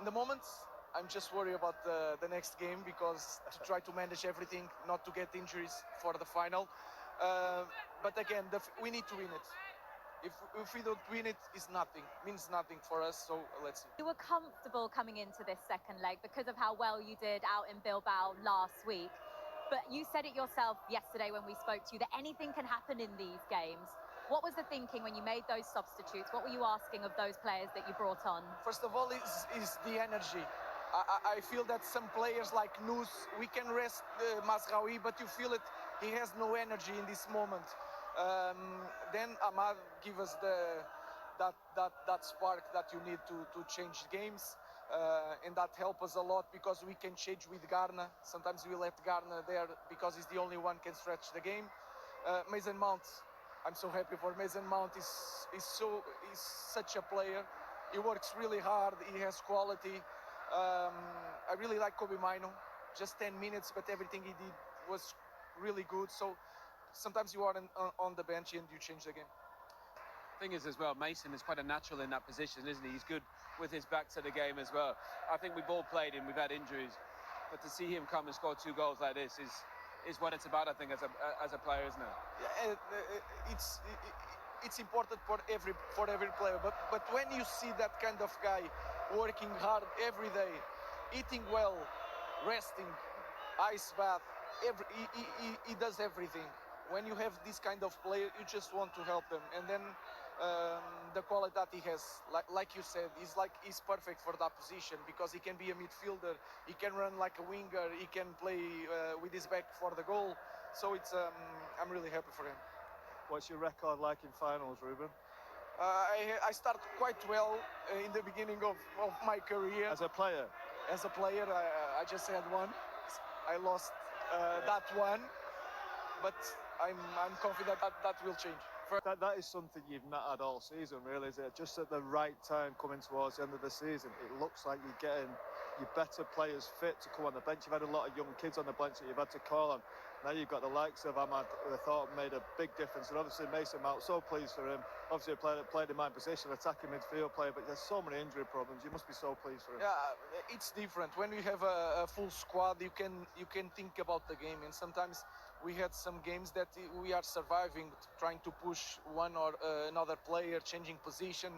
In the moment, I'm just worried about the next game because to try to manage everything, not to get injuries for the final. But again, we need to win it. If we don't win it, it's nothing. Means nothing for us. So let's see. You were comfortable coming into this second leg because of how well you did out in Bilbao last week. But you said it yourself yesterday when we spoke to you that anything can happen in these games. What was the thinking when you made those substitutes? What were you asking of those players that you brought on? First of all, is the energy. I feel that some players like Nus, we can rest Mazraoui, but you feel it, he has no energy in this moment. Then Amad give us that spark that you need to change games, and that help us a lot because we can change with Garner. Sometimes we left Garner there because he's the only one can stretch the game. Mason Mount, I'm so happy for Mason Mount. He's such a player. He works really hard. He has quality. I really like Kobe Mino. Just 10 minutes, but everything he did was really good. So sometimes you are on the bench and you change the game. Thing is as well, Mason is quite a natural in that position, isn't he? He's good with his back to the game as well. I think we've all played him, we've had injuries, but to see him come and score 2 goals like this is what it's about, I think, as a player, isn't it? Yeah, it's important for every player, but when you see that kind of guy working hard every day, eating well, resting, ice bath, he does everything. When you have this kind of player, you just want to help them, and then the quality that he has, like you said, he's perfect for that position because he can be a midfielder, he can run like a winger, he can play with his back for the goal. So I'm really happy for him. What's your record like in finals, Ruben? I started quite well in the beginning of my career. As a player? As a player, I just had one. I lost that one, but I'm confident that will change. That is something you've not had all season, really, is it? Just at the right time coming towards the end of the season, it looks like you're getting your better players fit to come on the bench. You've had a lot of young kids on the bench that you've had to call on. Now you've got the likes of Ahmad, who I thought made a big difference, and obviously Mason Mount, so pleased for him. Obviously played in my position, attacking midfield player, but there's so many injury problems. You must be so pleased for him. Yeah, it's different. When you have a full squad, you can think about the game, and sometimes we had some games that we are surviving, trying to push one or another player, changing position.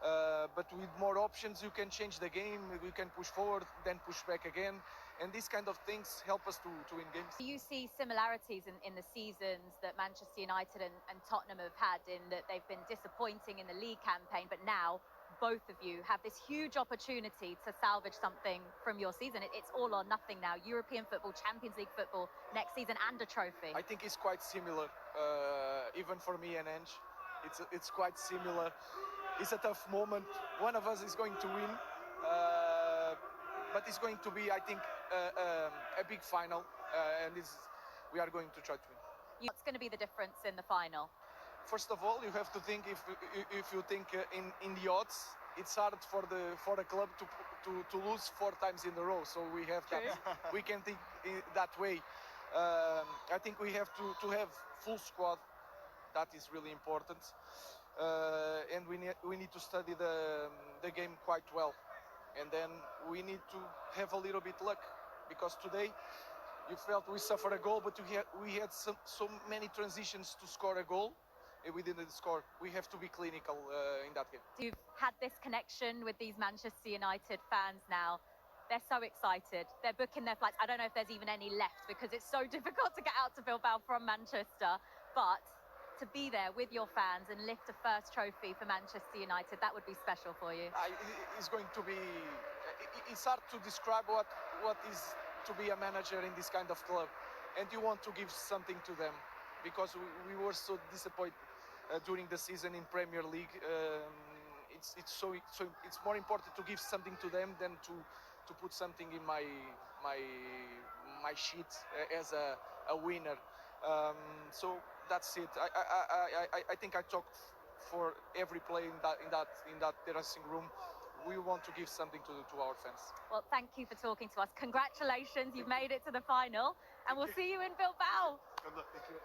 But with more options, you can change the game. You can push forward, then push back again. And these kind of things help us to win games. Do you see similarities in the seasons that Manchester United and Tottenham have had, in that they've been disappointing in the league campaign, but now both of you have this huge opportunity to salvage something from your season? It's all or nothing now. European football, Champions League football next season, and a trophy. I think it's quite similar, even for me and Ange. It's quite similar. It's a tough moment. One of us is going to win, but it's going to be, I think, a big final, and we are going to try to win. What's going to be the difference in the final? First of all, you have to think, if you think in the odds, it's hard for a club to lose 4 times in a row. So we have that. We can think that way. I think we have to have full squad. That is really important, and we need to study the game quite well, and then we need to have a little bit luck, because today you felt we suffered a goal, but we had so many transitions to score a goal. We didn't score. We have to be clinical in that game. You've had this connection with these Manchester United fans now. They're so excited. They're booking their flights. I don't know if there's even any left because it's so difficult to get out to Bilbao from Manchester. But to be there with your fans and lift a first trophy for Manchester United, that would be special for you. It's going to be... It's hard to describe what is to be a manager in this kind of club. And you want to give something to them, because we were so disappointed during the season in Premier League. It's more important to give something to them than to put something in my sheet as a winner. So that's it. I think I talked for every player in that dressing room. We want to give something to our fans. Well, thank you for talking to us. Congratulations, you've made it to the final, and we'll see you in Bilbao. Good luck. Thank you.